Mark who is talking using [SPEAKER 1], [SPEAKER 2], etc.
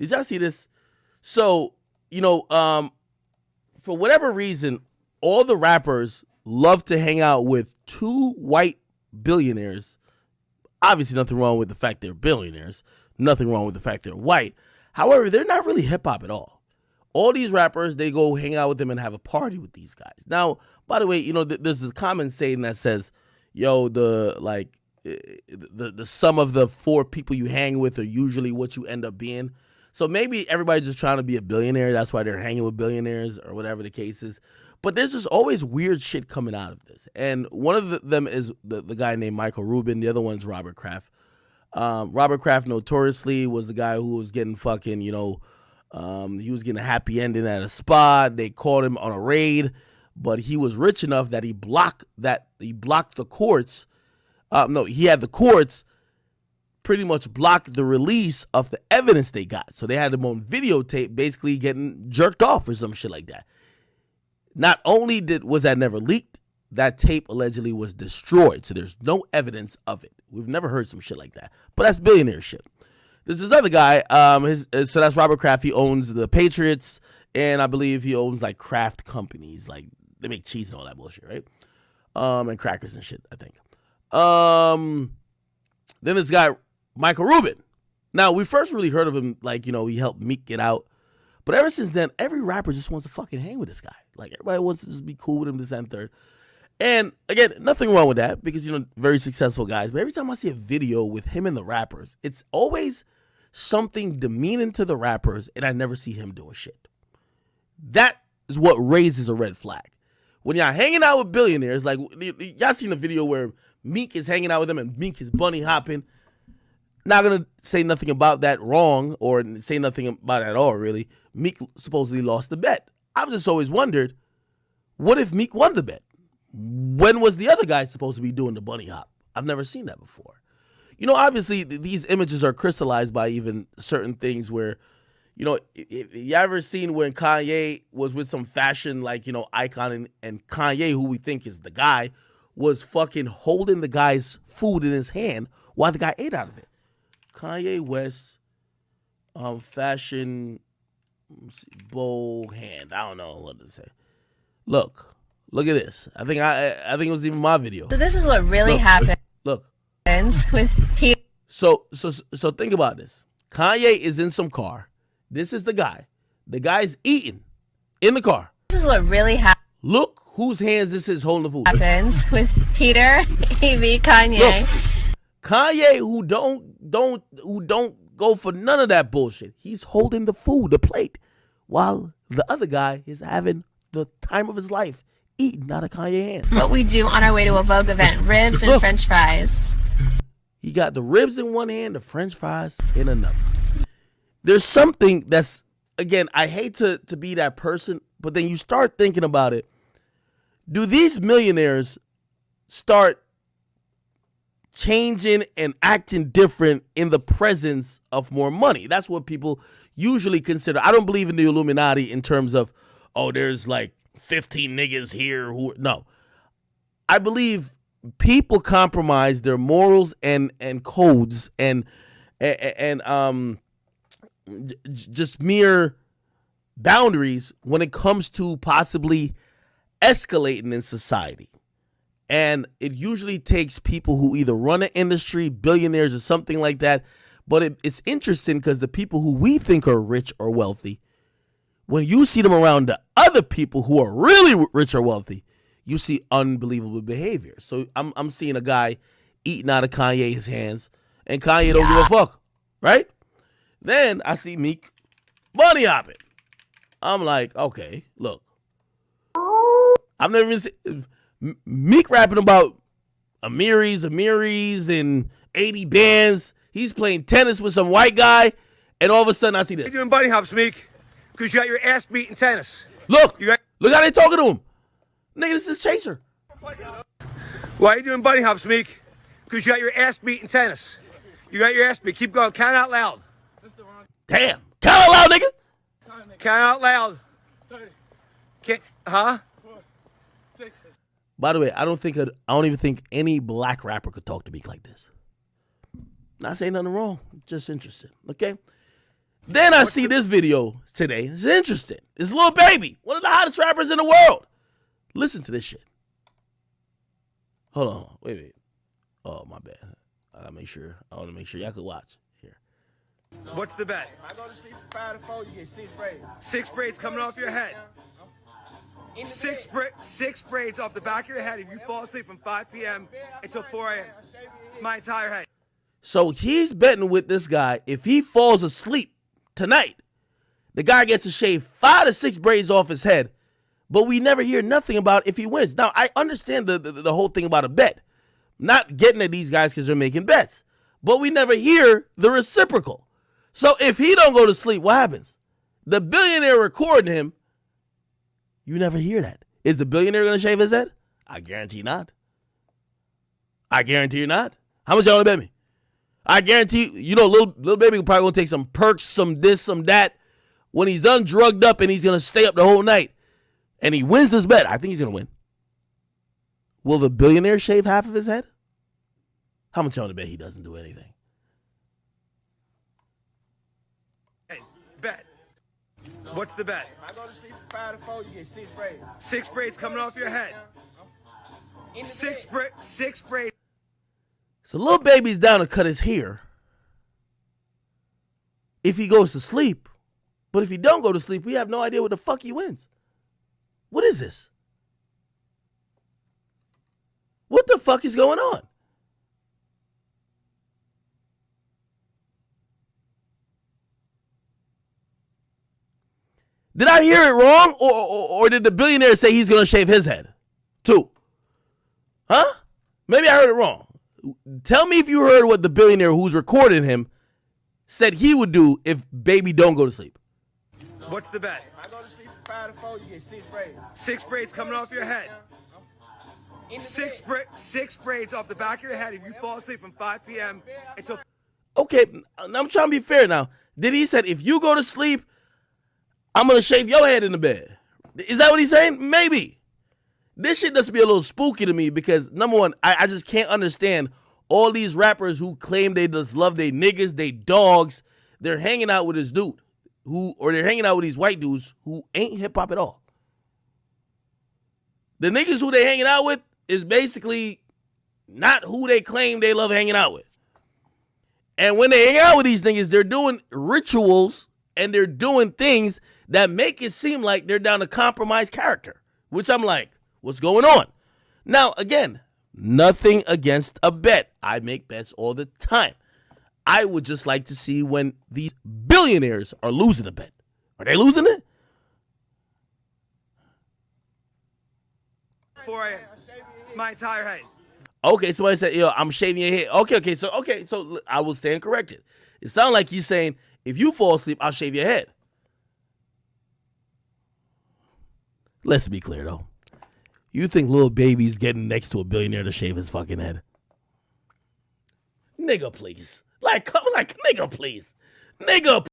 [SPEAKER 1] Did y'all see this? So, for whatever reason, all the rappers love to hang out with two white billionaires. Obviously, nothing wrong with the fact they're billionaires. Nothing wrong with the fact they're white. However, they're not really hip-hop at all. All these rappers, they go hang out with them and have a party with these guys. Now, by the way, there's this common saying that says, yo, the sum of the four people you hang with are usually what you end up being. So maybe everybody's just trying to be a billionaire. That's why they're hanging with billionaires or whatever the case is. But there's just always weird shit coming out of this. And one of them is the guy named Michael Rubin. The other one's Robert Kraft. Robert Kraft notoriously was the guy who was getting fucking, he was getting a happy ending at a spa. They caught him on a raid, but he was rich enough that he blocked the courts. He had the courts pretty much block the release of the evidence they got. So they had him on videotape basically getting jerked off or some shit like that. Not only was that never leaked, that tape allegedly was destroyed. So there's no evidence of it. We've never heard some shit like that. But that's billionaire shit. There's this other guy, so that's Robert Kraft. He owns the Patriots, and I believe he owns like Kraft companies. Like they make cheese and all that bullshit, right? And crackers and shit, I think. Then this guy, Michael Rubin. Now, we first really heard of him, like, he helped Meek get out. But ever since then, every rapper just wants to fucking hang with this guy. Like, everybody wants to just be cool with him, this and third. And, again, nothing wrong with that because, very successful guys. But every time I see a video with him and the rappers, it's always something demeaning to the rappers, and I never see him doing shit. That is what raises a red flag. When y'all hanging out with billionaires, like, y'all seen the video where Meek is hanging out with them and Meek is bunny hopping. Not going to say nothing about that wrong or say nothing about it at all, really. Meek supposedly lost the bet. I've just always wondered, what if Meek won the bet? When was the other guy supposed to be doing the bunny hop? I've never seen that before. Obviously, these images are crystallized by even certain things where, if you ever seen when Kanye was with some fashion, like, icon and Kanye, who we think is the guy, was fucking holding the guy's food in his hand while the guy ate out of it. Kanye West, fashion bowl hand. I don't know what to say. Look at this. I think it was even my video.
[SPEAKER 2] So this is what really happens.
[SPEAKER 1] Look.
[SPEAKER 2] With people.
[SPEAKER 1] So think about this. Kanye is in some car. This is the guy. The guy's eating in the car.
[SPEAKER 2] This is what really happens.
[SPEAKER 1] Look whose hands this is holding the food.
[SPEAKER 2] Happens with Peter, A.V., Kanye.
[SPEAKER 1] Look, Kanye, who don't go for none of that bullshit. He's holding the food, the plate, while the other guy is having the time of his life eating out of Kanye's hands.
[SPEAKER 2] What we do on our way to a Vogue event: ribs and French fries.
[SPEAKER 1] He got the ribs in one hand, the French fries in another. There's something that's, again, I hate to be that person, but then you start thinking about it. Do these millionaires start changing and acting different in the presence of more money? That's what people usually consider. I don't believe in the Illuminati in terms of, there's like 15 niggas here who, no. I believe people compromise their morals and codes and just mere boundaries when it comes to possibly escalating in society. And it usually takes people who either run an industry, billionaires or something like that. But it's interesting because the people who we think are rich or wealthy, when you see them around the other people who are really rich or wealthy, you see unbelievable behavior. So I'm seeing a guy eating out of Kanye's hands, and Kanye don't give a fuck, right? Then I see Meek bunny hopping. I'm like, okay, look. I've never even seen Meek rapping about Amiris and 80 bands. He's playing tennis with some white guy, and all of a sudden I see this.
[SPEAKER 3] You're doing bunny hops, Meek, because you got your ass beat in tennis.
[SPEAKER 1] Look how they talking to him. Nigga, this is Chaser.
[SPEAKER 3] Why are you doing bunny hops, Meek? Because you got your ass beat in tennis. You got your ass beat. Keep going. Count out loud.
[SPEAKER 1] Damn. Count out loud, nigga.
[SPEAKER 3] Count out loud.
[SPEAKER 4] 30.
[SPEAKER 3] Huh?
[SPEAKER 4] 4, 6.
[SPEAKER 1] By the way, I don't even think any black rapper could talk to Meek like this. Not saying nothing wrong. Just interested. Okay? Then I see this video today. It's interesting. It's Lil Baby, one of the hottest rappers in the world. Listen to this shit. Hold on. Wait. Oh, my bad. I want to make sure y'all can watch. Here.
[SPEAKER 3] What's the bet?
[SPEAKER 4] If I go to sleep from 5 to 4, you get 6 braids.
[SPEAKER 3] 6 braids coming off your head. Six braids off the back of your head if you fall asleep from 5 p.m. until 4 a.m. My entire head.
[SPEAKER 1] So he's betting with this guy. If he falls asleep tonight, the guy gets to shave 5 to 6 braids off his head. But we never hear nothing about if he wins. Now, I understand the whole thing about a bet. Not getting at these guys because they're making bets. But we never hear the reciprocal. So if he don't go to sleep, what happens? The billionaire recording him, you never hear that. Is the billionaire going to shave his head? I guarantee not. I guarantee you not. How much y'all want to bet me? I guarantee little baby probably going to take some perks, some this, some that. When he's done drugged up and he's going to stay up the whole night and he wins this bet, I think he's going to win. Will the billionaire shave half of his head? How much y'all want to bet he doesn't do anything?
[SPEAKER 3] Hey, bet. What's the bet?
[SPEAKER 4] If I go to sleep from 5 to 4, you get 6 braids.
[SPEAKER 3] 6 braids coming off your head. Six braids.
[SPEAKER 1] So Lil Baby's down to cut his hair if he goes to sleep. But if he don't go to sleep, we have no idea what the fuck he wins. What is this? What the fuck is going on? Did I hear it wrong? Or did the billionaire say he's going to shave his head too? Huh? Maybe I heard it wrong. Tell me if you heard what the billionaire who's recording him said he would do if Baby don't go to sleep.
[SPEAKER 3] What's the bet?
[SPEAKER 4] If I go to sleep from 5 to 4, you get 6 braids. 6
[SPEAKER 3] braids coming off your head. Six braids off the back of your head if you fall asleep from 5 p.m. until...
[SPEAKER 1] Okay, I'm trying to be fair now. Did he said if you go to sleep, I'm going to shave your head in the bed? Is that what he's saying? Maybe. This shit does be a little spooky to me because, number one, I just can't understand all these rappers who claim they just love their niggas, they dogs. They're hanging out with this dude or they're hanging out with these white dudes who ain't hip-hop at all. The niggas who they hanging out with is basically not who they claim they love hanging out with. And when they hang out with these niggas, they're doing rituals and they're doing things that make it seem like they're down to compromise character, which I'm like, what's going on? Now, again, nothing against a bet. I make bets all the time. I would just like to see when these billionaires are losing a bet. Are they losing it?
[SPEAKER 3] 4 a.m. My entire head.
[SPEAKER 1] Okay, somebody said, yo, I'm shaving your head. Okay, so I will stand corrected. It sounds like he's saying, if you fall asleep, I'll shave your head. Let's be clear, though. You think Lil Baby's getting next to a billionaire to shave his fucking head? Nigga, please. Nigga, please. Nigga,